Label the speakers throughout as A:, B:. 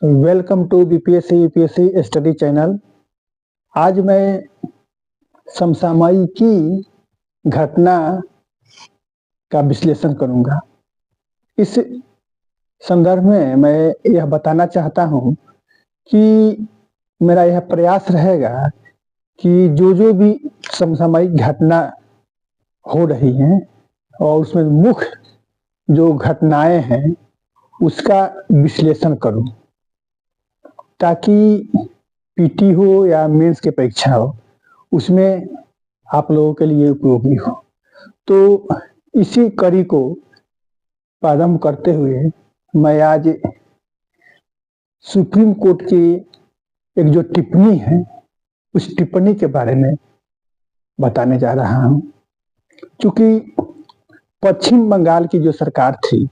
A: Welcome to BPSC UPSC study channel. आज मैं समसामयिकी घटना का विश्लेषण करूंगा। इस संदर्भ में मैं यह बताना चाहता हूं कि मेरा यह प्रयास रहेगा कि जो भी समसामयिक घटना हो रही हैं और उसमें मुख्य जो घटनाएं हैं उसका विश्लेषण करूं, ताकि पीटी हो या मेंस की परीक्षा हो उसमें आप लोगों के लिए उपयोगी हो। तो इसी कड़ी को प्रारंभ करते हुए मैं आज सुप्रीम कोर्ट की एक जो टिप्पणी है उस टिप्पणी के बारे में बताने जा रहा हूं। क्योंकि पश्चिम बंगाल की जो सरकार थी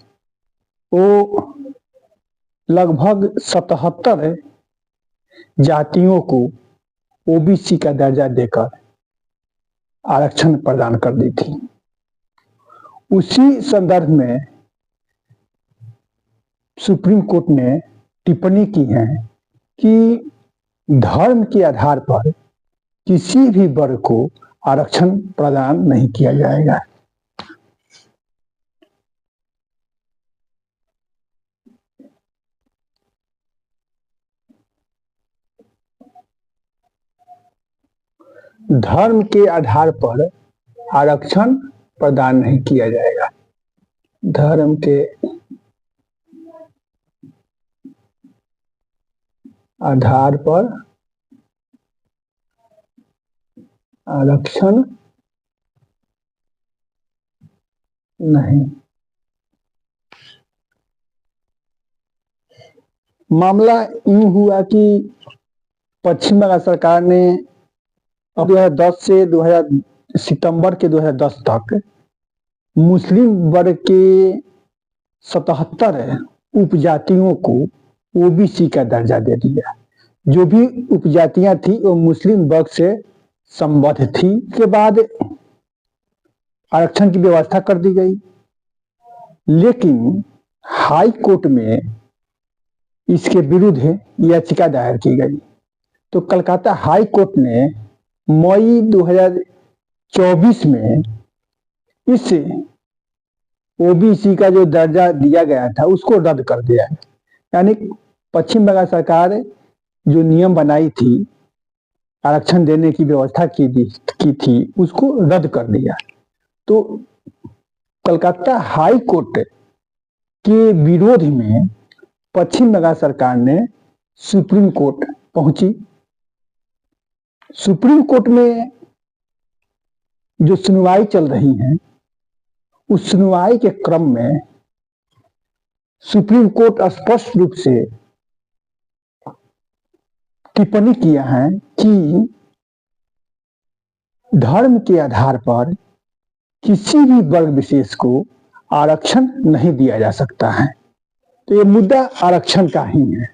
A: वो लगभग 77 जातियों को ओबीसी का दर्जा देकर आरक्षण प्रदान कर दी थी। उसी संदर्भ में सुप्रीम कोर्ट ने टिप्पणी की है कि धर्म के आधार पर किसी भी वर्ग को आरक्षण प्रदान नहीं किया जाएगा। धर्म के आधार पर आरक्षण प्रदान नहीं किया जाएगा। धर्म के आधार पर आरक्षण नहीं। मामला यूं हुआ कि पश्चिम बंगाल सरकार ने 2010 से सितंबर के 2010 तक मुस्लिम वर्ग के 77 उपजातियों को ओबीसी का दर्जा दे दिया। जो भी उपजातियां थी वो मुस्लिम वर्ग से संबद्ध थी। के बाद आरक्षण की व्यवस्था कर दी गई, लेकिन हाई कोर्ट में इसके विरुद्ध याचिका दायर की गई। तो कलकत्ता हाई कोर्ट ने मई 2024 में इस ओबीसी का जो दर्जा दिया गया था उसको रद्द कर दिया। यानी पश्चिम बंगाल सरकार जो नियम बनाई थी, आरक्षण देने की व्यवस्था की थी, उसको रद्द कर दिया। तो कलकत्ता हाई कोर्ट के विरोध में पश्चिम बंगाल सरकार ने सुप्रीम कोर्ट पहुंची। सुप्रीम कोर्ट में जो सुनवाई चल रही है उस सुनवाई के क्रम में सुप्रीम कोर्ट स्पष्ट रूप से टिप्पणी किया है कि धर्म के आधार पर किसी भी वर्ग विशेष को आरक्षण नहीं दिया जा सकता है। तो ये मुद्दा आरक्षण का ही है,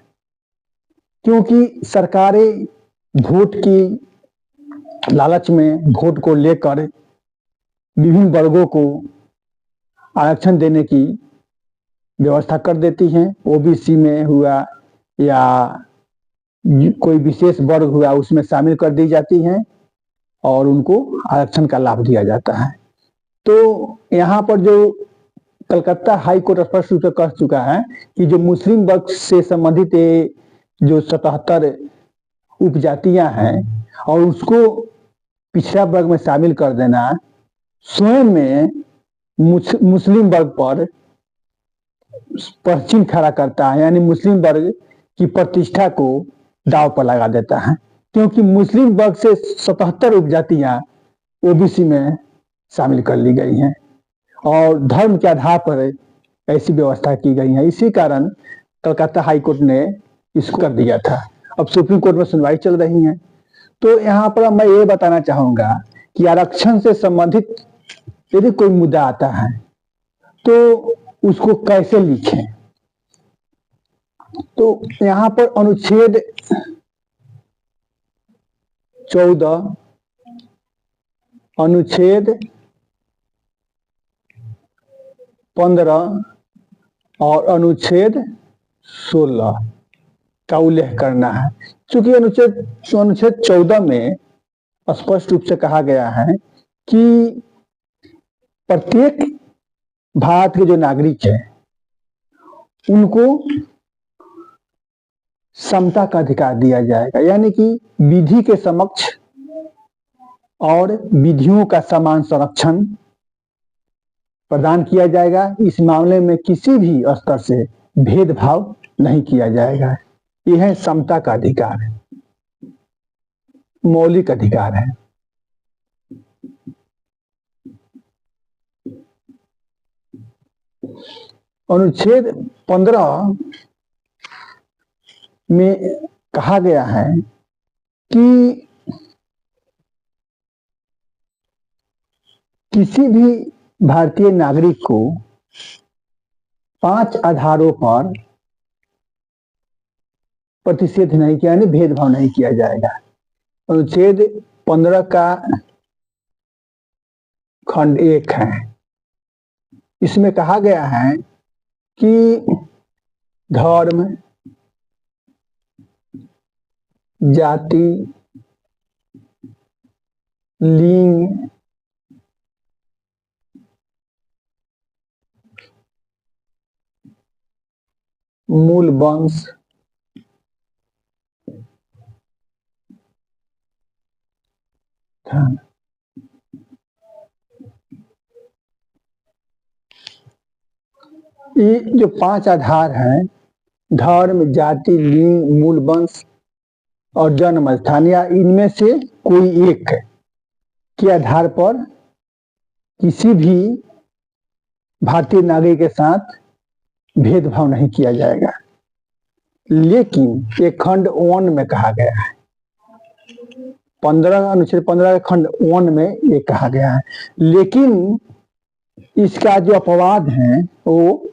A: क्योंकि सरकारें वोट की लालच में, वोट को लेकर विभिन्न वर्गों को आरक्षण देने की व्यवस्था कर देती हैं। ओबीसी में हुआ या कोई विशेष वर्ग हुआ उसमें शामिल कर दी जाती हैं और उनको आरक्षण का लाभ दिया जाता है। तो यहाँ पर जो कलकत्ता हाई कोर्ट स्पष्ट रूप से कह चुका है कि जो मुस्लिम वर्ग से संबंधित जो 77 उपजातियां हैं और उसको पिछड़ा वर्ग में शामिल कर देना स्वयं में मुस्लिम वर्ग पर पश्चिम खड़ा करता है। यानी मुस्लिम वर्ग की प्रतिष्ठा को दांव पर लगा देता है, क्योंकि मुस्लिम वर्ग से 77 उपजातियां ओबीसी में शामिल कर ली गई हैं और धर्म के आधार पर ऐसी व्यवस्था की गई है। इसी कारण कलकत्ता हाई कोर्ट ने इसको कर दिया था। अब सुप्रीम कोर्ट में सुनवाई चल रही है। तो यहाँ पर मैं ये बताना चाहूंगा कि आरक्षण से संबंधित यदि कोई मुद्दा आता है तो उसको कैसे लिखें। तो यहाँ पर अनुच्छेद 14, अनुच्छेद 15 और अनुच्छेद 16 का उल्लेख करना है। क्योंकि अनुच्छेद 14 में स्पष्ट रूप से कहा गया है कि प्रत्येक भारत के जो नागरिक हैं उनको समता का अधिकार दिया जाएगा, यानी कि विधि के समक्ष और विधियों का समान संरक्षण प्रदान किया जाएगा। इस मामले में किसी भी स्तर से भेदभाव नहीं किया जाएगा। यह है समता का अधिकार है, मौलिक अधिकार है। अनुच्छेद 15 में कहा गया है कि किसी भी भारतीय नागरिक को 5 आधारों पर प्रतिषेध नहीं किया, यानी भेदभाव नहीं किया जाएगा। अनुच्छेद 15 का खंड 1 है। इसमें कहा गया है कि धर्म, जाति, लिंग, मूल वंश, ये जो 5 आधार हैं, धर्म, जाति, लिंग, मूल वंश और जन्म स्थान, या इनमें से कोई एक के आधार पर किसी भी भारतीय नागरिक के साथ भेदभाव नहीं किया जाएगा। लेकिन एक खंड 1 में कहा गया है, अनुच्छेद 15 खंड 1 में ये कहा गया है, लेकिन इसका जो अपवाद है वो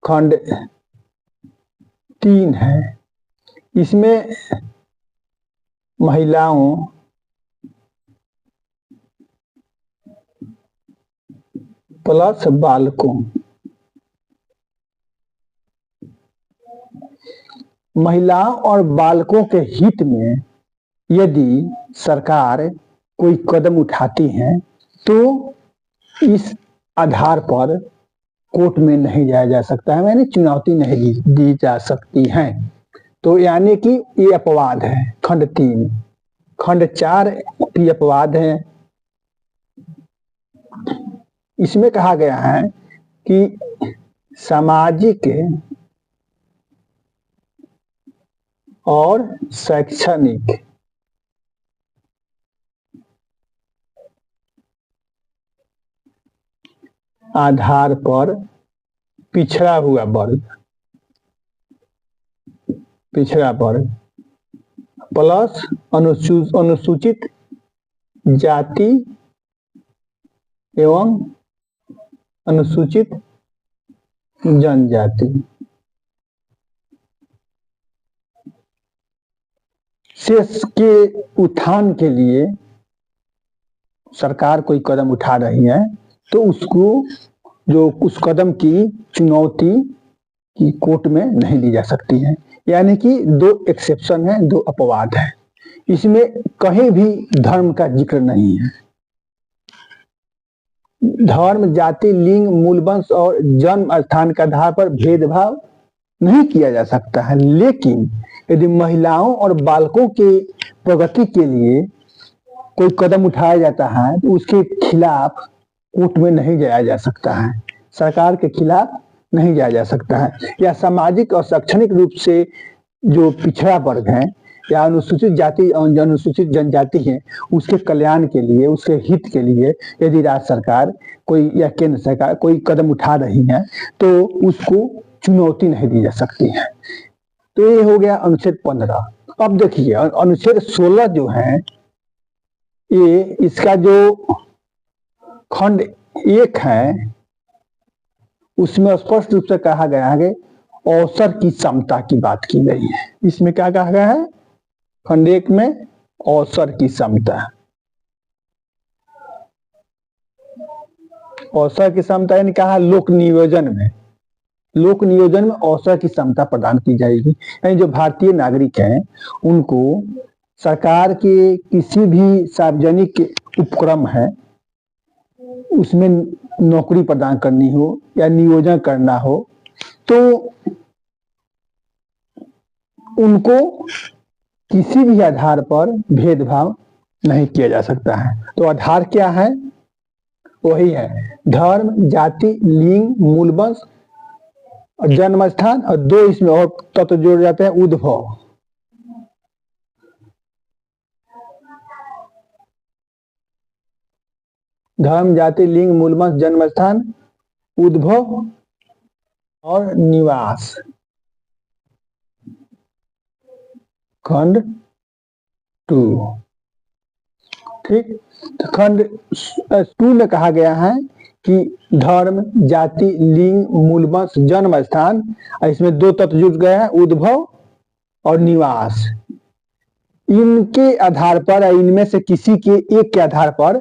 A: खंड 3 है। इसमें महिलाओं, प्लस बालकों, महिलाओं और बालकों के हित में यदि सरकार कोई कदम उठाती है तो इस आधार पर कोर्ट में नहीं जाया जा सकता है, यानी चुनौती नहीं दी जा सकती है। तो यानी कि ये अपवाद है खंड 3। खंड 4 भी अपवाद है। इसमें कहा गया है कि सामाजिक और शैक्षणिक आधार पर पिछड़ा हुआ वर्ग प्लस अनुसूचित जाति एवं अनुसूचित जनजाति शेष के उत्थान के लिए सरकार कोई कदम उठा रही है तो उसको जो उस कदम की चुनौती की कोर्ट में नहीं दी जा सकती है। यानी कि 2 एक्सेप्शन है, 2 अपवाद है। इसमें कहीं भी धर्म का जिक्र नहीं है। धर्म, जाति, लिंग, मूलवंश और जन्म स्थान के आधार पर भेदभाव नहीं किया जा सकता है। लेकिन यदि महिलाओं और बालकों के प्रगति के लिए कोई कदम उठाया जाता है तो उसके खिलाफ कोर्ट में नहीं जाया जा सकता है, सरकार के खिलाफ नहीं जाया जा सकता है। या सामाजिक और शैक्षणिक रूप से जो पिछड़ा वर्ग है या अनुसूचित जाति और अनुसूचित जनजाति है उसके कल्याण के लिए, उसके हित के लिए यदि राज्य सरकार कोई या केंद्र सरकार कोई कदम उठा रही है तो उसको चुनौती नहीं दी जा सकती है। तो ये हो गया अनुच्छेद 15। अब देखिए अनुच्छेद 16 जो है ये इसका जो खंड 1 है उसमें स्पष्ट रूप से कहा गया है कि अवसर की समता की बात की गई है। इसमें क्या कहा गया है खंड 1 में? अवसर की समता। अवसर की समता यानी कहा लोक नियोजन में लोक नियोजन में अवसर की क्षमता प्रदान की जाएगी। यानी जो भारतीय नागरिक हैं उनको सरकार के किसी भी सार्वजनिक उपक्रम है उसमें नौकरी प्रदान करनी हो या नियोजन करना हो तो उनको किसी भी आधार पर भेदभाव नहीं किया जा सकता है। तो आधार क्या है? वही है धर्म, जाति, लिंग, मूलवंश और जन्म स्थान, और दो इसमें और तत्व जोड़ जाते हैं, उद्भव। धर्म, जाति, लिंग, मूलवंश, जन्म स्थान, उद्भव और निवास। खंड 2। ठीक, तो खंड 2 में कहा गया है कि धर्म, जाति, लिंग, मूलवंश, जन्म स्थान, इसमें दो तत्व जुड़ गए हैं, उद्भव और निवास। इनके आधार पर, इनमें से किसी के एक के आधार पर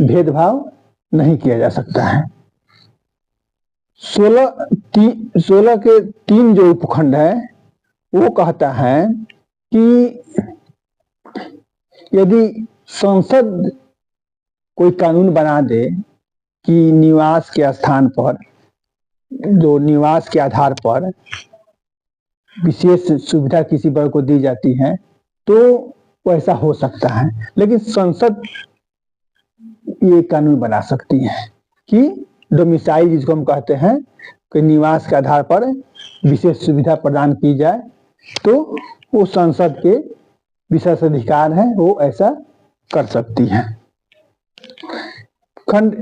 A: भेदभाव नहीं किया जा सकता है। 16 के 3 जो उपखंड है वो कहता है कि यदि संसद कोई कानून बना दे कि निवास के स्थान पर, जो निवास के आधार पर विशेष सुविधा किसी वर्ग को दी जाती है तो वैसा हो सकता है, लेकिन संसद ये कानून बना सकती है कि डोमिसाइल, जिसको हम कहते हैं कि निवास के आधार पर विशेष सुविधा प्रदान की जाए, तो वो संसद के विशेष अधिकार है, वो ऐसा कर सकती है। खंड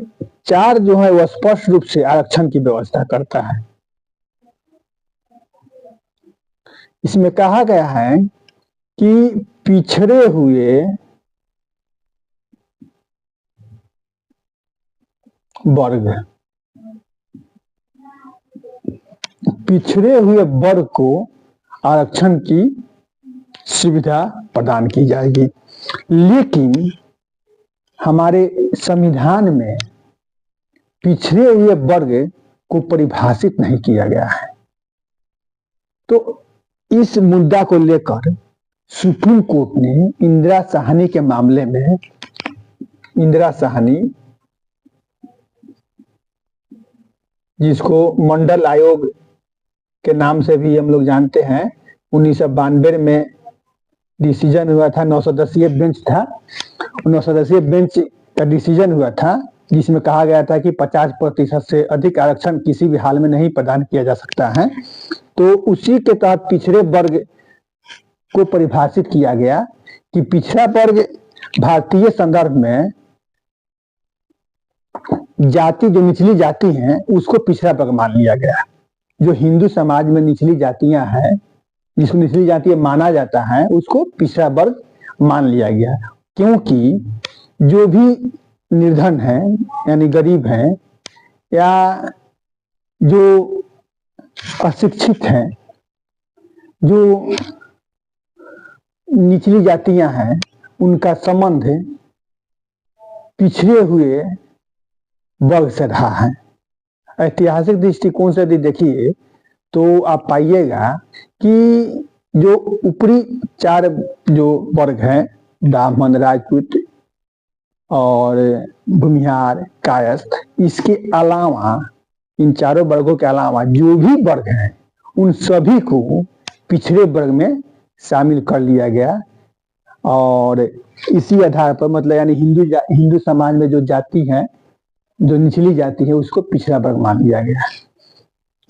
A: 4 जो है वह स्पष्ट रूप से आरक्षण की व्यवस्था करता है। इसमें कहा गया है कि पिछड़े हुए वर्ग को आरक्षण की सुविधा प्रदान की जाएगी, लेकिन हमारे संविधान में पिछड़े हुए वर्ग को परिभाषित नहीं किया गया है। तो इस मुद्दा को लेकर सुप्रीम कोर्ट ने इंदिरा साहनी के मामले में, इंदिरा साहनी जिसको मंडल आयोग के नाम से भी हम लोग जानते हैं, 1992 में डिसीजन हुआ था, 9 सदस्यीय बेंच था, 9 सदस्यीय बेंच का डिसीजन हुआ था जिसमें कहा गया था कि 50% से अधिक आरक्षण किसी भी हाल में नहीं प्रदान किया जा सकता है। तो उसी के तहत पिछड़े वर्ग को परिभाषित किया गया कि पिछड़ा वर्ग भारतीय संदर्भ में जाति, जो निचली जाति हैं उसको पिछड़ा वर्ग मान लिया गया। जो हिंदू समाज में निचली जातियां हैं, जिसको निचली जाति माना जाता है, उसको पिछड़ा वर्ग मान लिया गया, क्योंकि जो भी निर्धन है यानी गरीब हैं या जो अशिक्षित हैं, जो निचली जातियां हैं, उनका संबंध पिछड़े हुए वर्ग से रहा है। ऐतिहासिक दृष्टिकोण से यदि देखिए तो आप पाइएगा कि जो ऊपरी 4 जो वर्ग हैं, ब्राह्मण, राजपूत और भूमिहार, कायस्थ, इसके अलावा, इन चारों वर्गों के अलावा जो भी वर्ग हैं उन सभी को पिछड़े वर्ग में शामिल कर लिया गया। और इसी आधार पर, मतलब यानी हिंदू समाज में जो जाति है, जो निचली जाति है, उसको पिछड़ा वर्ग मान लिया गया।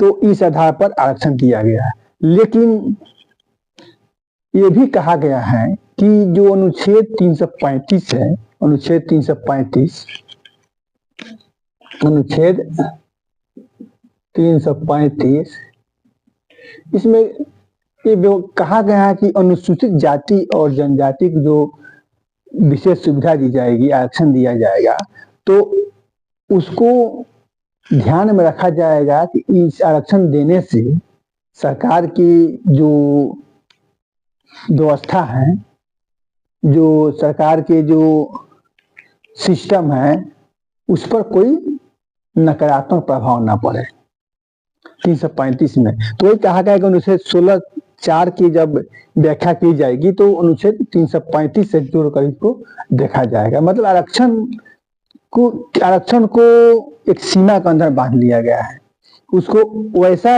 A: तो इस आधार पर आरक्षण दिया गया। लेकिन ये भी कहा गया है कि जो अनुच्छेद 335 है, अनुच्छेद 335, इसमें ये कहा गया है कि अनुसूचित जाति और जनजाति की जो विशेष सुविधा दी जाएगी, आरक्षण दिया जाएगा, तो उसको ध्यान में रखा जाएगा कि इस आरक्षण देने से सरकार की जो व्यवस्था है, जो सरकार के जो सिस्टम है, उस पर कोई नकारात्मक प्रभाव ना पड़े। 335 में। तो वही कहा गया कि अनुच्छेद 16(4) की जब व्याख्या की जाएगी तो अनुच्छेद 335 से जोड़कर इसको देखा जाएगा। मतलब आरक्षण को एक सीमा के अंदर बांध लिया गया है। उसको वैसा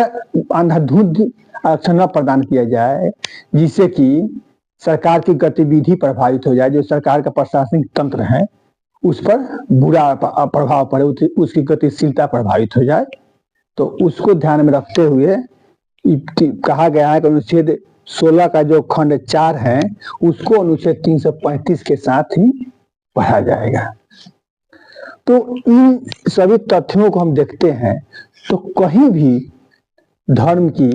A: अंधाधुंध आरक्षण न प्रदान किया जाए जिससे कि सरकार की गतिविधि प्रभावित हो जाए, जो सरकार का प्रशासनिक तंत्र है उस पर बुरा प्रभाव पड़े, उसकी गतिशीलता प्रभावित हो जाए। तो उसको ध्यान में रखते हुए कहा गया है कि अनुच्छेद 16 का जो खंड 4 है उसको अनुच्छेद 335 के साथ ही पढ़ा जाएगा। तो इन सभी तथ्यों को हम देखते हैं तो कहीं भी धर्म की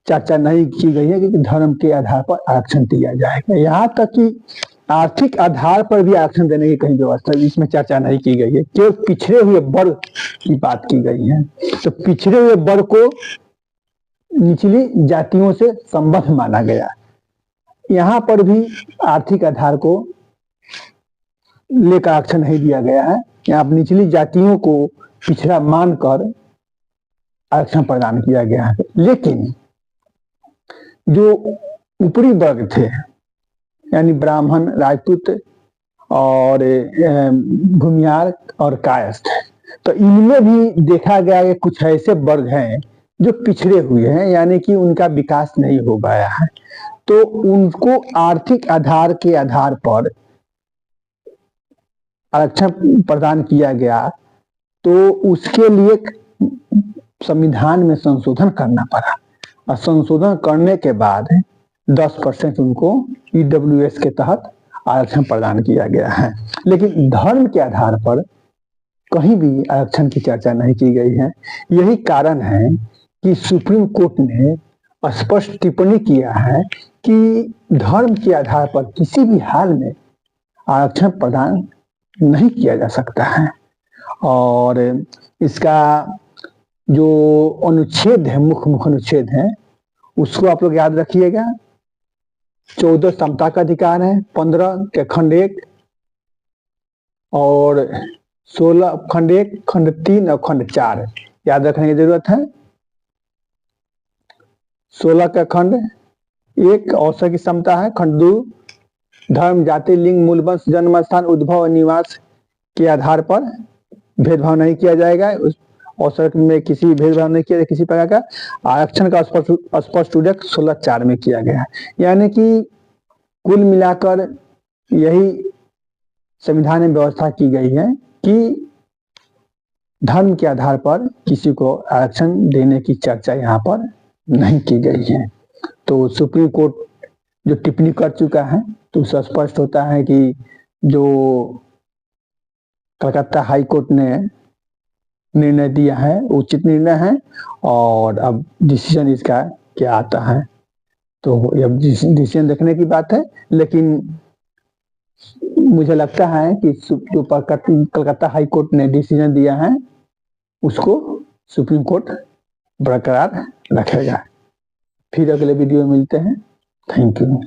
A: चर्चा नहीं की गई है कि धर्म के आधार पर आरक्षण दिया जाएगा। यहाँ तक कि आर्थिक आधार पर भी आरक्षण देने की कहीं व्यवस्था इसमें चर्चा नहीं की गई है। केवल पिछड़े हुए वर्ग की बात की गई है। तो पिछड़े हुए वर्ग को निचली जातियों से संबद्ध माना गया। यहाँ पर भी आर्थिक आधार को लेकर आरक्षण नहीं दिया गया है। यहाँ पर निचली जातियों को पिछड़ा मानकर आरक्षण प्रदान किया गया है। लेकिन जो ऊपरी वर्ग थे यानी ब्राह्मण, राजपूत और भूमियार और कायस्थ, तो इनमें भी देखा गया कि कुछ ऐसे वर्ग हैं जो पिछड़े हुए हैं, यानी कि उनका विकास नहीं हो पाया है। तो उनको आर्थिक आधार के आधार पर आरक्षण प्रदान किया गया। तो उसके लिए संविधान में संशोधन करना पड़ा और संशोधन करने के बाद 10% उनको ईडब्ल्यूएस के तहत आरक्षण प्रदान किया गया है। लेकिन धर्म के आधार पर कहीं भी आरक्षण की चर्चा नहीं की गई है। यही कारण है कि सुप्रीम कोर्ट ने स्पष्ट टिप्पणी किया है कि धर्म के आधार पर किसी भी हाल में आरक्षण प्रदान नहीं किया जा सकता है। और इसका जो अनुच्छेद है, मुख्य अनुच्छेद है, उसको आप लोग याद रखिएगा। 14 समता का अधिकार है, 15 के खंड 1 और 16 खंड 1, खंड 3 और खंड 4 याद रखने की जरूरत है। 16 का खंड 1 अवसर की समता है, खंड 2 धर्म, जाति, लिंग, मूल वंश, जन्म स्थान, उद्भव और निवास के आधार पर भेदभाव नहीं किया जाएगा। उस अवसर में किसी भेदभाव नहीं किया, किसी प्रकार का आरक्षण का स्पष्ट उल्लेख 16(4) में किया गया है। यानी कि कुल मिलाकर यही संविधान में व्यवस्था की गई है कि धर्म के आधार पर किसी को आरक्षण देने की चर्चा यहाँ पर नहीं की गई है। तो सुप्रीम कोर्ट जो टिप्पणी कर चुका है तो उससे स्पष्ट होता है कि जो कलकत्ता हाई कोर्ट ने निर्णय दिया है उचित निर्णय है। और अब डिसीजन इसका क्या आता है तो अब डिसीजन देखने की बात है। लेकिन मुझे लगता है कि जो कलकत्ता हाई कोर्ट ने डिसीजन दिया है उसको सुप्रीम कोर्ट बरकरार रखेगा। फिर अगले वीडियो में मिलते हैं। Thank you.